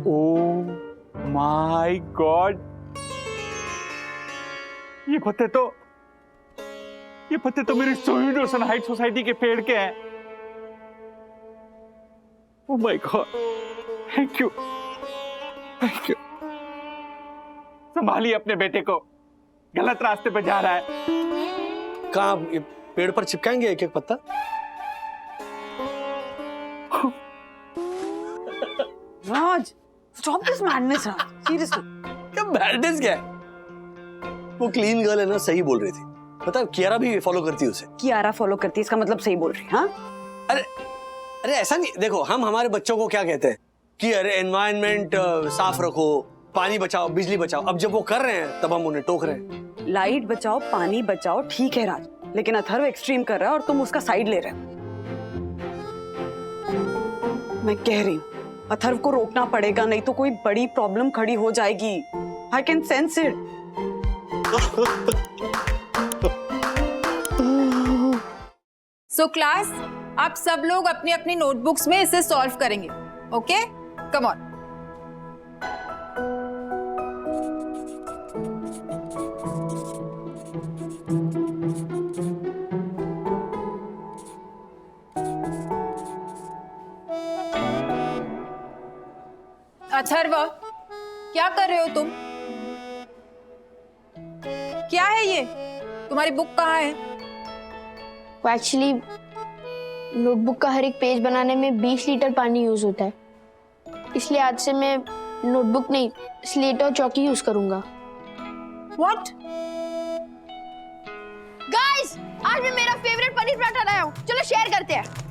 ओह माय गॉड, ये पत्ते तो मेरी सोहिडोसन हाइट सोसाइटी के पेड़ के हैं। Oh my god, thank you. संभालिए अपने बेटे को, गलत रास्ते पे जा रहा है। कहाँ ये पेड़ पर चिपकाएंगे एक एक पत्ता? Raj, stop this madness Raj, seriously. क्या मैडनेस क्या है? वो क्लीन गर्ल है ना, सही बोल रही थी। पता है कियारा भी फॉलो करती है उसे। कियारा फॉलो करती है, इसका मतलब सही बोल रही है? हाँ? अरे ऐसा नहीं, देखो हम हमारे बच्चों को क्या कहते हैं कि अरे एनवायरनमेंट साफ रखो, पानी बचाओ, बिजली बचाओ। अब जब वो कर रहे हैं तब हम उन्हें टोक रहे हैं। लाइट बचाओ, पानी बचाओ, ठीक है राज, लेकिन अथर्व एक्सट्रीम कर रहा है और तुम उसका साइड ले रहे हो। मैं कह रही हूँ अथर्व को रोकना पड़ेगा, नहीं तो कोई बड़ी प्रॉब्लम खड़ी हो जाएगी। I can sense it. So class, आप सब लोग अपनी अपनी नोटबुक्स में इसे सॉल्व करेंगे। Okay, come on. अथर्व, क्या कर रहे हो तुम? क्या है ये? तुम्हारी बुक कहाँ है? एक्चुअली नोटबुक का हर एक पेज बनाने में 20 लीटर पानी यूज होता है, इसलिए आज से मैं नोटबुक नहीं स्लेट और चौकी यूज करूंगा। What? गाइस, आज मैं मेरा फेवरेट पनीर पराठा लाया हूँ, चलो शेयर करते हैं।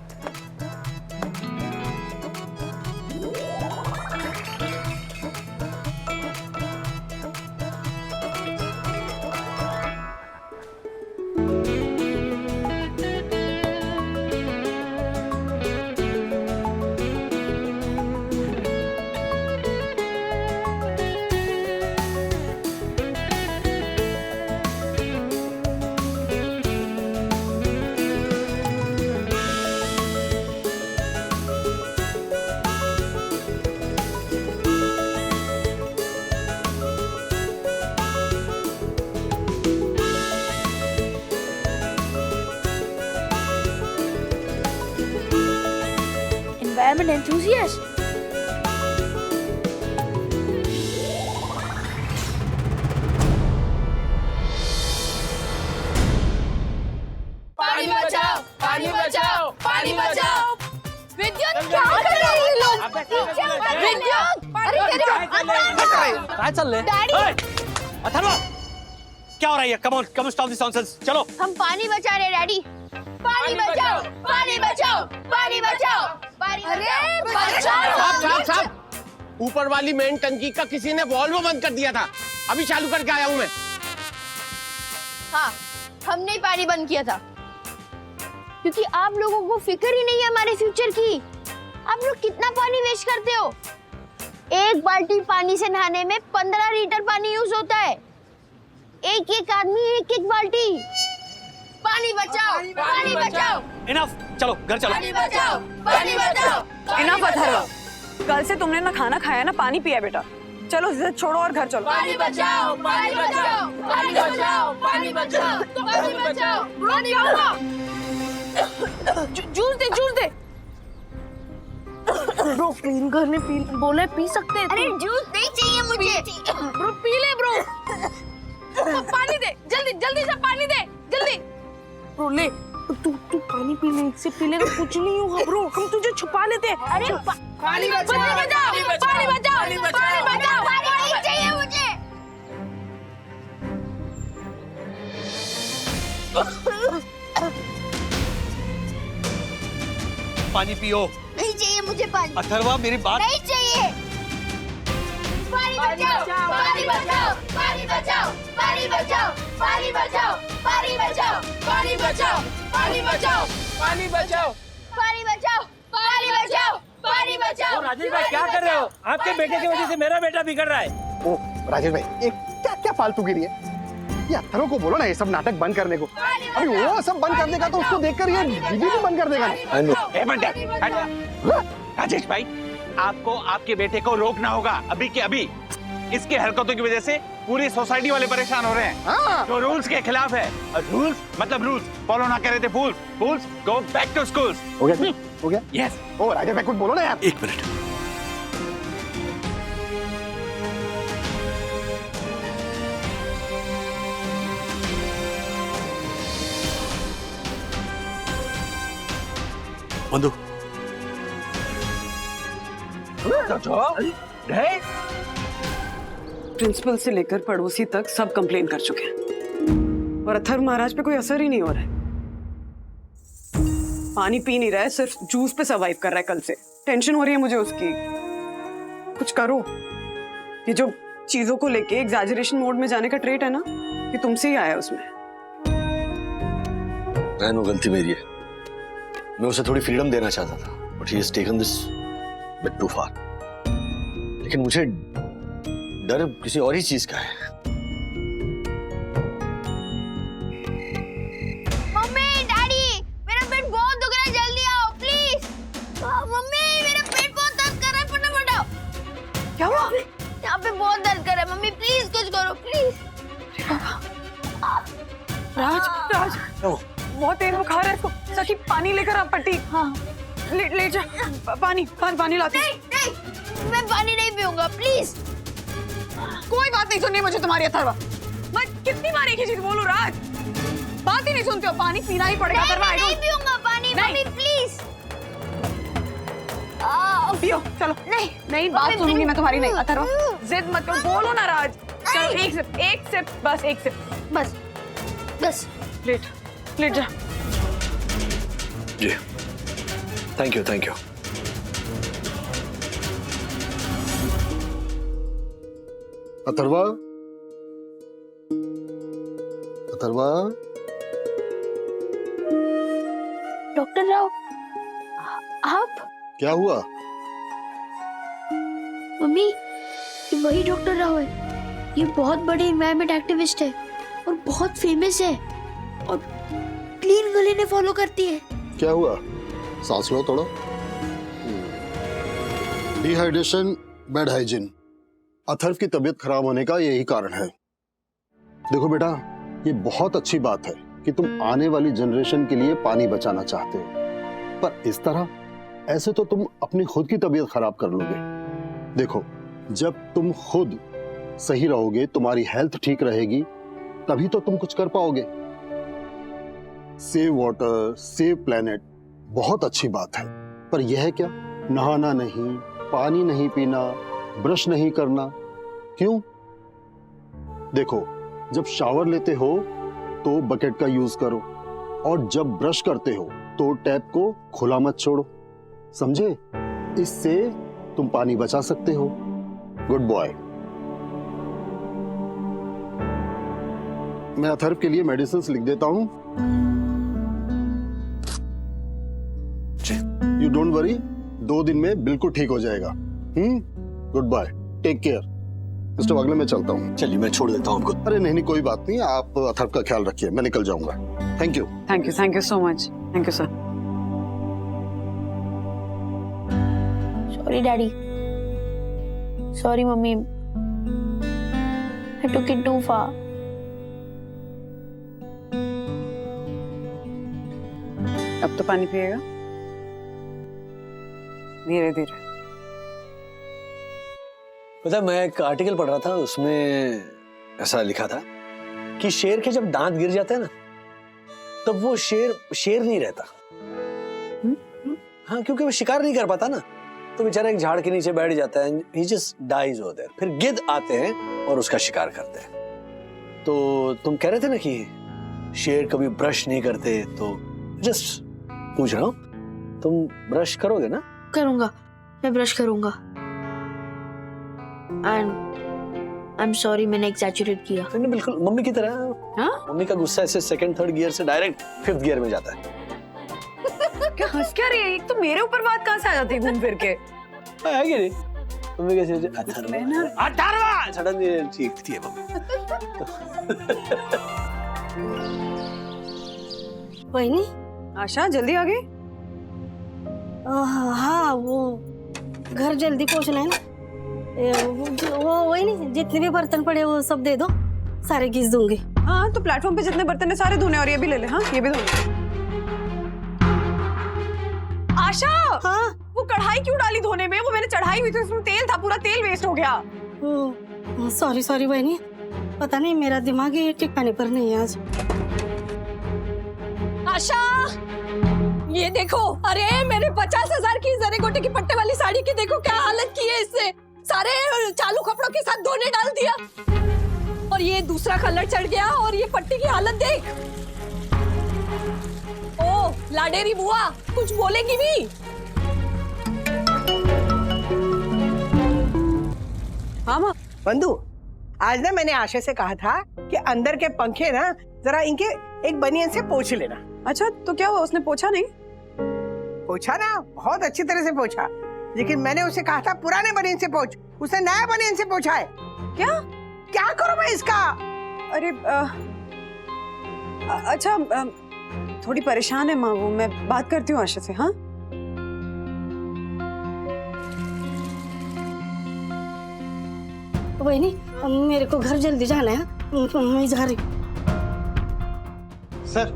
environment enthusiast. पानी बचाओ, पानी बचाओ, पानी बचाओ। विद्युत, क्या कर रहे हैं ये लोग? विद्युत, अरे क्या चल रहा है? अथर्व, क्या हो रहा है? Come on stop this nonsense. चलो, हम पानी बचा रहे डैडी। पानी बचाओ, पानी बचाओ, पानी बचाओ। अरे बचाओ। साहब, ऊपर वाली मेन टंकी का किसी ने वॉल्व बंद कर दिया था, अभी चालू करके आया हूँ मैं। हाँ, हमने ही पानी बंद किया था, क्योंकि आप लोगों को फिक्र ही नहीं है हमारे फ्यूचर की। आप लोग कितना पानी वेस्ट करते हो? एक बाल्टी पानी से नहाने में 15 लीटर पानी यूज होता है। एक एक आदमी एक एक बाल्टी। पानी बचाओ, पानी बचाओ। इनफ, चलो घर चलो। पानी बचाओ, पानी बचाओ। इनफ अथर्व, कल से तुमने ना खाना खाया ना पानी पिया बेटा। चलो इसे छोड़ो और घर चलो। पानी बचाओ, पानी बचाओ, पानी बचाओ, पानी बचाओ, पानी बचाओ, पानी बचाओ। जूस दे, जूस दे। ब्रो, क्लीन करने बोले पी सकते हैं। अरे जूस नहीं चाहिए मुझे। ब्रो पी ले ब्रो। पानी दे, जल्दी जल्दी से पानी दे, जल्दी। ब्रो ले, तू पानी पी ले, इससे पी लेगा कुछ नहीं होगा ब्रो, हम तुझे छुपा लेते हैं। अरे पानी बचाओ, पानी बचाओ, पानी बचाओ, पानी बचाओ। पानी नहीं चाहिए मुझे। पानी पियो। नहीं चाहिए मुझे पानी। अथर्वा मेरी बात नहीं चाहिए। पानी बचाओ, पानी बचाओ, पानी बचाओ। बचाओ, पानी बचाओ, पानी बचाओ, पानी बचाओ, पानी बचाओ, पानी बचाओ, पानी बचाओ, पानी बचाओ। राजेश भाई क्या कर रहे हो? आपके बेटे की वजह से मेरा बेटा बिगड़ रहा है। ओ राजेश भाई, ये क्या क्या फालतूगिरी है? ये अत्थरों को बोलो ना ये सब नाटक बंद करने को। अभी वो सब बंद कर देगा तो उसको देखकर ये दीदी भी बंद कर देगा। ए बंटे, हट। राजेश भाई, आपको आपके बेटे को रोकना होगा अभी के अभी। इसके हरकतों की वजह से पूरी सोसाइटी वाले परेशान हो रहे हैं। जो रूल्स के खिलाफ है। रूल्स मतलब रूल्स फॉलो ना करे थे फूल्स। फूल्स गो बैक टू स्कूल्स। हो गया? हो गया? यस। ओ राजेश भाई कुछ बोलो ना यार। एक मिनट। बंधु, प्रिंसिपल से लेकर पड़ोसी तक सब कंप्लेन कर चुके हैं और अथर्व महाराज पे कोई असर ही नहीं हो रहा है। पानी पी नहीं रहा है, सिर्फ जूस पे सर्वाइव कर रहा है कल से। टेंशन हो रही है मुझे उसकी। कुछ करो। ये जो चीजों को लेके एग्जैजरेशन मोड में जाने का ट्रेट है ना, ये तुमसे ही आया उसमें। गलती मेरी है। मैं उसे थोड़ी फ्रीडम देना चाहता था, but he has taken this bit too far. लेकिन मुझे डर किसी और ही चीज का है। मम्मी, डैडी, मेरा पेट बहुत दुख रहा है, जल्दी आओ प्लीज। मम्मी, मेरा पेट बहुत दर्द कर रहा है, फटाफट आओ। क्या हुआ? यहाँ पे बहुत दर्द कर रहा है, मम्मी प्लीज कुछ करो प्लीज। राज, राज, बहुत तेज बुखार है इसको। सखी पानी लेकर आप पट्टी। हाँ, ले जा। पानी लाती। नहीं, मैं पानी नहीं पीऊंगा प्लीज। कोई बात नहीं सुननी मुझे तुम्हारी अथर्वा। मैं कितनी बार एक ही चीज बोलूं राज, बात ही नहीं सुनते हो। पानी पीना ही पड़ेगा अथर्वा। नहीं पीऊंगा पानी, मम्मी प्लीज। पियो, चलो। नहीं बात सुनूंगी मैं तुम्हारी। नहीं अथर्वा, जिद मत करो, बोलो ना राज। चलो एक सिप, बस एक सिप, बस। लेट जा। जी, thank you. Atharva, Atharva. Doctor Rao, आप? क्या हुआ? मम्मी, ये वही डॉक्टर राव है। ये बहुत बड़े एनवायरमेंट एक्टिविस्ट है और बहुत फेमस है और क्लीन गली ने फॉलो करती है। क्या हुआ? सांस लो थोड़ा। डिहाइड्रेशन, बैड हाइजीन, अथर्व की तबीयत खराब होने का यही कारण है। देखो बेटा, ये बहुत अच्छी बात है कि तुम आने वाली जनरेशन के लिए पानी बचाना चाहते हो, पर इस तरह ऐसे तो तुम अपनी खुद की तबीयत खराब कर लोगे। देखो, जब तुम खुद सही रहोगे, तुम्हारी हेल्थ ठीक रहेगी, तभी तो तुम कुछ कर पाओगे। सेव वाटर, सेव प्लेनेट, बहुत अच्छी बात है, पर यह है क्या? नहाना नहीं, पानी नहीं पीना, ब्रश नहीं करना, क्यों? देखो, जब शावर लेते हो तो बकेट का यूज करो और जब ब्रश करते हो तो टैप को खुला मत छोड़ो, समझे? इससे तुम पानी बचा सकते हो। Good boy. मैं अथर्व के लिए मेडिसिन लिख देता हूं। यू डोंट वरी, 2 दिन में बिल्कुल ठीक हो जाएगा। Goodbye, take care. Mister Wagle, मैं चलता हूँ। चलिए, मैं छोड़ देता हूँ आपको। अरे नहीं, कोई बात नहीं, आप अथर्व का ख्याल रखिए, मैं निकल जाऊंगा। Thank you so much. Thank you sir. Sorry daddy, sorry mummy, I took it too far. अब तो पानी पिएगा धीरे धीरे। पता है, मैं एक आर्टिकल पढ़ रहा था, उसमें ऐसा लिखा था कि शेर के जब दांत गिर जाते हैं ना, तब वो शेर नहीं रहता। हाँ, क्योंकि वो शिकार नहीं कर पाता ना, तो बेचारा एक झाड़ के नीचे बैठ जाता है। ही जस्ट डाइज ओवर देयर। फिर गिद्ध आते हैं और उसका शिकार करते हैं। तो तुम कह रहे थे ना कि शेर कभी ब्रश नहीं करते, तो जस्ट पूछ रहा हूँ, तुम ब्रश करोगे ना? करूंगा, मैं ब्रश करूंगा। एंड आई एम सॉरी, मैंने एक्सैचुरेट किया। नहीं बिल्कुल मम्मी की तरह। हाँ? मम्मी का गुस्सा ऐसे सेकंड थर्ड गियर से डायरेक्ट फिफ्थ गियर में जाता है। क्या हंस क्या रही है? एक तो मेरे ऊपर बात कहाँ से आ जाती है घूम फिर के? है कि नहीं? मम्मी कैसे अथर्वा सडनली ठीक थी मम्मी। वही आशा जल्दी आ गई? हाँ, वो घर जल्दी पहुंचना है ना। वो वही नहीं, जितने भी बर्तन पड़े वो सब दे दो, सारे घिस दूंगी। हाँ तो प्लेटफॉर्म पे जितने बर्तन है सारे धोने, और ये भी ले ले। हाँ ये भी धोने। आशा, हाँ वो कढ़ाई क्यों डाली धोने में? वो मैंने चढ़ाई हुई थी, उसमें तेल था, पूरा तेल वेस्ट हो गया। सॉरी सॉरी बहनी, पता नहीं मेरा दिमाग ये ठिकाने पर नहीं है आज। आशा, ये देखो, अरे मेरे 50,000 की जरे गोटे की पट्टे वाली साड़ी की देखो क्या हालत की है इससे। सारे चालू कपड़ों के साथ धोने डाल दिया, और ये दूसरा कलर चढ़ गया, और ये पट्टी की हालत देख। ओ लाडेरी बुआ, कुछ बोलेगी भी? हाँ माँ। बंधु, आज ना मैंने आशा से कहा था कि अंदर के पंखे ना जरा इनके एक बनियन से पोंछ लेना। अच्छा तो क्या हुआ, उसने पोंछा नहीं? पोंछा ना, बहुत अच्छी तरह से पोंछा, लेकिन मैंने उसे कहा था पुराने बनियन से पोंछ, उसने नया बनियन से पोंछा है। क्या करूं मैं इसका? अरे अच्छा, थोड़ी परेशान है माँ वो, मैं बात करती हूँ आशा से। हाँ वही नहीं, मेरे को घर जल्दी जाना है, मैं जा रही। सर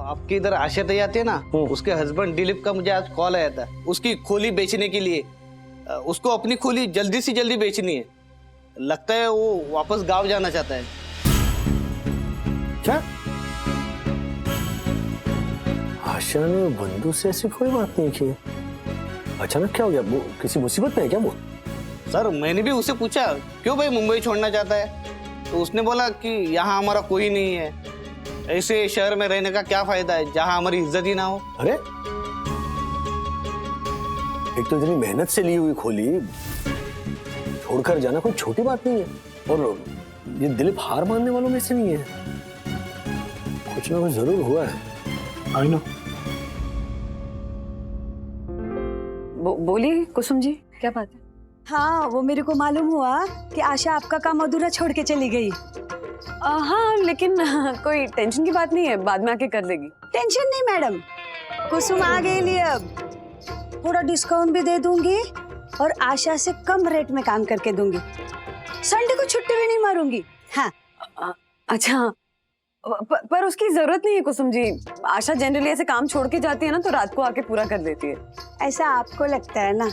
आपकी इधर आशा तैयार आती है ना, उसके हस्बैंड दिलीप का मुझे आज कॉल आया था उसकी खोली बेचने के लिए। उसको अपनी खोली जल्दी से जल्दी बेचनी है। लगता है वो वापस गांव जाना चाहता है। क्या? आशा ने बंधु से ऐसी कोई बात नहीं की। अचानक क्या हो गया? वो किसी मुसीबत में है क्या वो? सर मैंने भी उसे पूछा क्यों भाई मुंबई छोड़ना चाहता है, तो उसने बोला कि यहाँ हमारा कोई नहीं है, ऐसे शहर में रहने का क्या फायदा है जहाँ हमारी इज्जत ही ना हो। अरे एक तो इतनी मेहनत से ली हुई खोली छोड़कर जाना कोई छोटी बात नहीं है, और ये दिलीप हार मानने वालों में से नहीं है। कुछ ना कुछ जरूर हुआ है। I know. बोलिए कुसुम जी, क्या बात है? हाँ, वो मेरे को मालूम हुआ कि आशा आपका काम अधूरा छोड़ के चली गई। हाँ लेकिन कोई टेंशन की बात नहीं है, बाद में आके कर लेगी। टेंशन नहीं मैडम, कुसुम आ गई लिए, अब थोड़ा डिस्काउंट भी दे दूंगी और आशा से कम रेट में काम करके दूंगी। संडे को छुट्टी भी नहीं मारूंगी। हाँ अच्छा, पर उसकी जरूरत नहीं है कुसुम जी। आशा जनरली ऐसे काम छोड़ के जाती है ना तो रात को आके पूरा कर देती है। ऐसा आपको लगता है ना?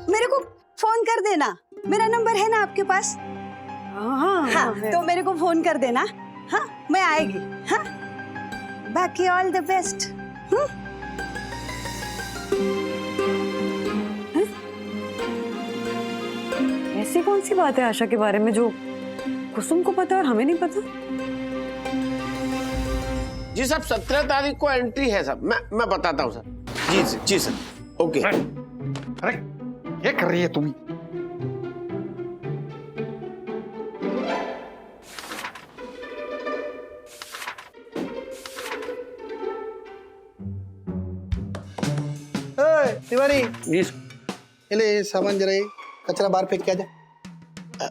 मेरे को फोन कर देना, मेरा नंबर है ना आपके पास? हाँ, तो मेरे को फोन कर देना। हाँ मैं आएगी। हाँ बाकी ऑल द बेस्ट। ऐसी कौन सी बात है आशा के बारे में जो कुसुम को पता है और हमें नहीं पता? जी साहब 17 तारीख को एंट्री है साहब। मैं बताता हूँ सर। जी सर। ओके। अरे क्या कर रही है तुम? तिवारी जी ले सामान जरा कचरा बाहर फेंक के आ जा।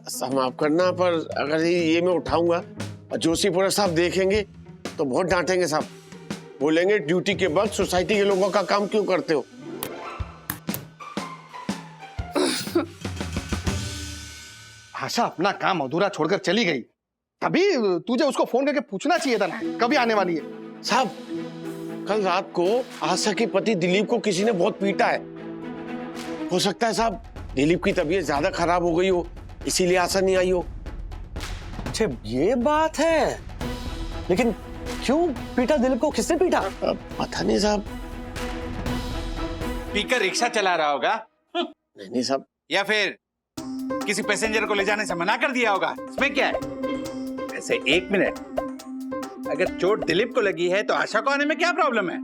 साहब माफ करना, पर अगर ये मैं उठाऊंगा और जोशीपुरा साहब देखेंगे तो बहुत डांटेंगे साहब। बोलेंगे ड्यूटी के वक्त सोसाइटी के लोगों का काम क्यों करते हो। आशा अपना काम अधूरा छोड़कर चली गई, तभी तुझे उसको फोन करके पूछना चाहिए था ना कभी आने वाली है। साहब कल रात को आशा के पति दिलीप को किसी ने बहुत पीटा है। हो सकता है साहब दिलीप की तबीयत ज्यादा खराब हो गई हो, इसीलिए आशा नहीं आई हो। अच्छा ये बात है, लेकिन क्यों पीटा दिलीप को? किसने पीटा? पता नहीं साहब। पीकर रिक्शा चला रहा होगा। नहीं साहब। या फिर किसी पैसेंजर को ले जाने से मना कर दिया होगा। इसमें क्या है? वैसे एक मिनट, अगर चोट दिलीप को लगी है तो आशा को आने में क्या प्रॉब्लम है?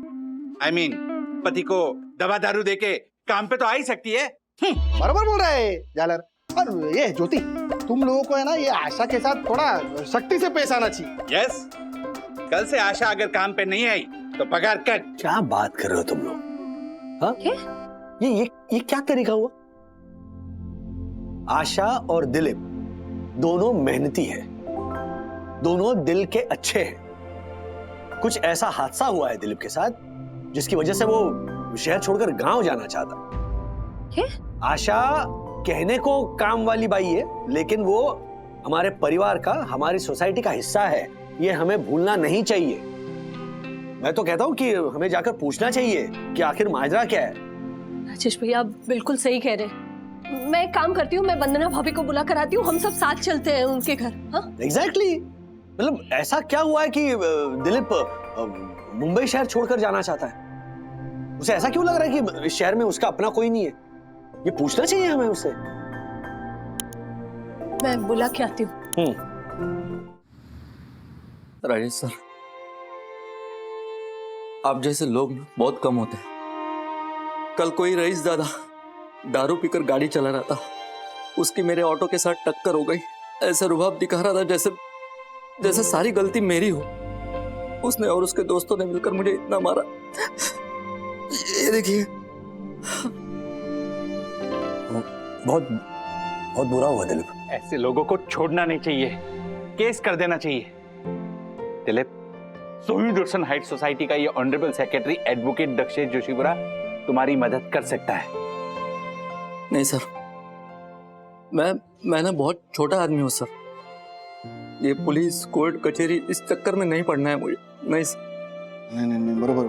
I mean, पति को दवा दारू देके काम पे तो आ ही सकती है। बराबर बोल रहा है जालर। और ये ज्योति, तुम लोगों को है ना ये आशा के साथ थोड़ा सख्ती से पेश आना चाहिए। यस, कल से आशा अगर काम पे नहीं आई तो पगार कट। क्या बात कर रहे हो तुम लोग? हाँ? ये क्या तरीका हुआ? आशा और दिलीप दोनों मेहनती हैं, दोनों दिल के अच्छे हैं। कुछ ऐसा हादसा हुआ है दिलीप के साथ जिसकी वजह से वो शहर छोड़कर गांव जाना चाहता। क्या? आशा कहने को काम वाली बाई है, लेकिन वो हमारे परिवार का, हमारी सोसाइटी का हिस्सा है। ये हमें भूलना नहीं चाहिए। मैं तो कहता हूँ कि हमें जाकर पूछना चाहिए कि आखिर माजरा क्या है। राजेश भैया आप बिल्कुल सही कह रहे हैं। मैं एक काम करती हूँ, मैं वंदना भाभी को बुला कर आती हूँ, हम सब साथ चलते हैं उनके घर। हाँ? एग्जैक्टली। मतलब ऐसा क्या हुआ है कि दिलीप मुंबई शहर छोड़कर जाना चाहता है? उसे ऐसा क्यों लग रहा है कि इस शहर में उसका अपना कोई नहीं है? ये पूछना चाहिए हमें उससे। मैं बुला के आती हूँ। राजेश सर, आप जैसे लोग बहुत कम होते हैं। कल कोई रईस दादा दारू पीकर गाड़ी चला रहा था, उसकी मेरे ऑटो के साथ टक्कर हो गई। ऐसा रुबाब दिखा रहा था जैसे सारी गलती मेरी हो। उसने और उसके दोस्तों ने मिलकर मुझे इतना मारा। ये देखिए, बहुत बुरा हुआ दिलीप। ऐसे लोगों को छोड़ना नहीं चाहिए, केस कर देना चाहिए। दिलीप, सोही दर्शन हाइट सोसाइटी का ये honourable secretary advocate Dakshesh Joshipura तुम्हारी मदद कर सकता है। नहीं सर, मैं ना बहुत छोटा आदमी हूँ सर। ये पुलिस कोर्ट कचहरी इस चक्कर में नहीं पड़ना है मुझे। नहीं सर। नहीं, बरोबर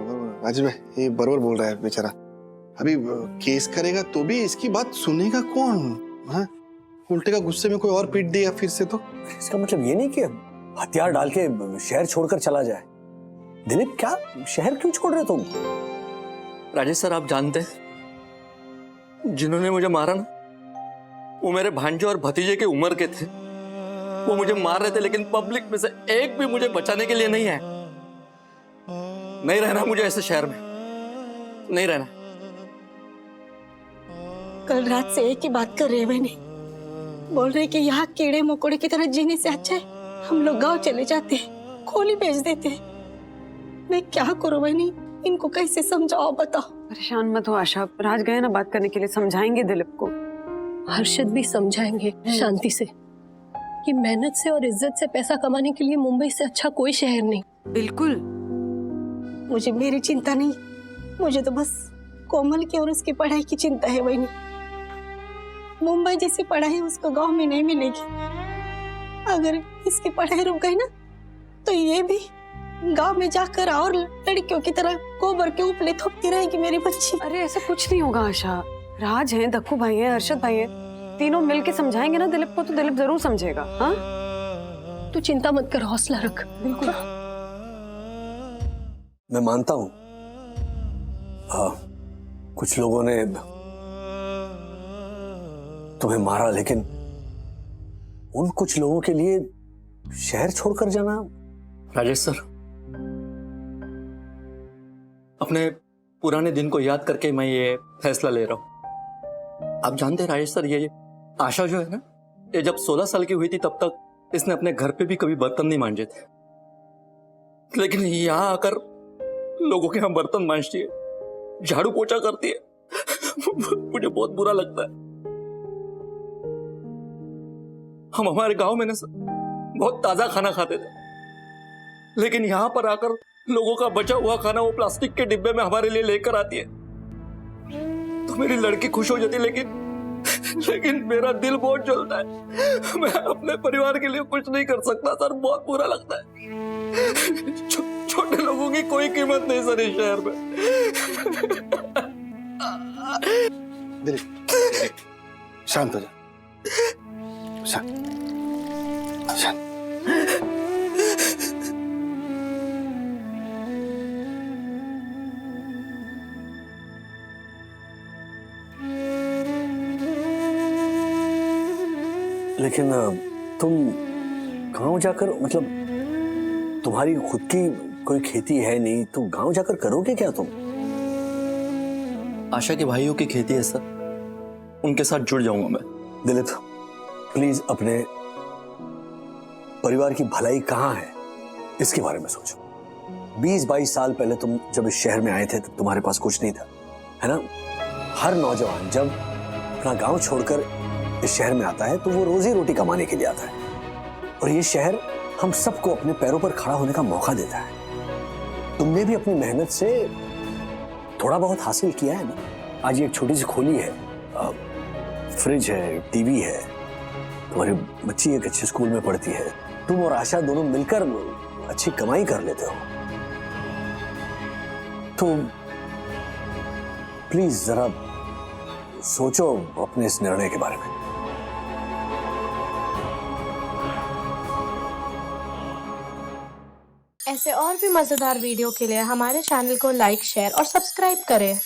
राजीव भाई, ये बरोबर बोल रहा है बेचारा। अभी केस करेगा तो भी इसकी बात सुनेगा कौन? हाँ, उल्टे का गुस्से में कोई और पीट दिया फिर से तो। इसका मतलब ये नहीं कि हथियार डाल के शहर छोड़कर चला जाए। दिलीप, क्या शहर क्यों छोड़ रहे तुम? राजेश सर, आप जानते हैं जिन्होंने मुझे मारा ना, वो मेरे भांजे और भतीजे की उम्र के थे। वो मुझे मार रहे थे, लेकिन पब्लिक में से एक भी मुझे बचाने के लिए नहीं है। नहीं रहना मुझे ऐसे शहर में, नहीं रहना। कल रात से एक ही बात कर रहे हैं मैंने, बोल रहे कि यहाँ कीड़े मकोड़े की तरह जीने से अच्छा है हम लोग गांव चले जाते हैं, खोली बेच देते हैं। मैं क्या करूं बहनी, इनको कैसे समझाओ बताओ। परेशान मत हो आशा, राज गए ना बात करने के लिए, समझाएंगे दिलीप को। हर्षद भी समझाएंगे शांति से कि मेहनत से और इज्जत से पैसा कमाने के लिए मुंबई से अच्छा कोई शहर नहीं। बिल्कुल। मुझे मेरी चिंता नहीं, मुझे तो बस कोमल की और उसकी पढ़ाई की चिंता है बहनी। मुंबई जैसी पढ़ाई उसको गांव में नहीं मिलेगी। अगर इसकी पढ़ाई रुक गई ना तो ये भी गांव में जाकर और लड़कियों की तरह गोबर के उपले थोपती रहेगी मेरी बच्ची। अरे ऐसा कुछ नहीं होगा आशा। राज है, दक्कू भाई है, हर्षद भाई है, तीनों मिलके समझाएंगे ना दिलीप को, तो दिलीप जरूर समझेगा। हाँ, तू चिंता मत कर, हौसला रख। बिल्कुल। मैं मानता हूं कुछ लोगों ने तुम्हें मारा, लेकिन उन कुछ लोगों के लिए शहर छोड़कर जाना। राजेश सर, अपने पुराने दिन को याद करके मैं ये फैसला ले रहा हूं। आप जानते हैं राजेश सर, ये आशा जो है ना, ये जब 16 साल की हुई थी तब तक इसने अपने घर पे भी कभी बर्तन नहीं मांजे थे, लेकिन यहाँ आकर लोगों के यहाँ बर्तन मांजती है, झाड़ू पोछा करती है। मुझे बहुत बुरा लगता है। हम हमारे गांव में ना बहुत ताजा खाना खाते थे, लेकिन यहाँ पर आकर लोगों का बचा हुआ खाना वो प्लास्टिक के डिब्बे में हमारे लिए लेकर आती है। तो मेरी लड़की खुश हो जाती है, लेकिन मेरा दिल बहुत जलता है। मैं अपने परिवार के लिए कुछ नहीं कर सकता सर, बहुत बुरा लगता है। छोटे लोगों की कोई कीमत नहीं सर इस शहर में। दिलीप, शांत हो जा, शांत। लेकिन तुम गांव जाकर, मतलब तुम्हारी खुद की कोई खेती है नहीं, तो गांव जाकर करोगे क्या तुम? आशा के भाइयों की खेती है सर, उनके साथ जुड़ जाऊंगा मैं। दिलीप, प्लीज अपने परिवार की भलाई कहाँ है इसके बारे में सोचो। 20-22 साल पहले तुम जब इस शहर में आए थे तब तुम्हारे पास कुछ नहीं था, है ना? हर नौजवान जब अपना गांव छोड़कर इस शहर में आता है तो वो रोजी रोटी कमाने के लिए आता है, और ये शहर हम सबको अपने पैरों पर खड़ा होने का मौका देता है। तुमने भी अपनी मेहनत से थोड़ा बहुत हासिल किया है ना। आज ये एक छोटी सी खोली है, फ्रिज है, टीवी है, तुम्हारी बच्ची एक अच्छे स्कूल में पढ़ती है, तुम और आशा दोनों मिलकर अच्छी कमाई कर लेते हो। तो प्लीज जरा सोचो अपने इस निर्णय के बारे में। ऐसे और भी मजेदार वीडियो के लिए हमारे चैनल को लाइक, शेयर और सब्सक्राइब करें।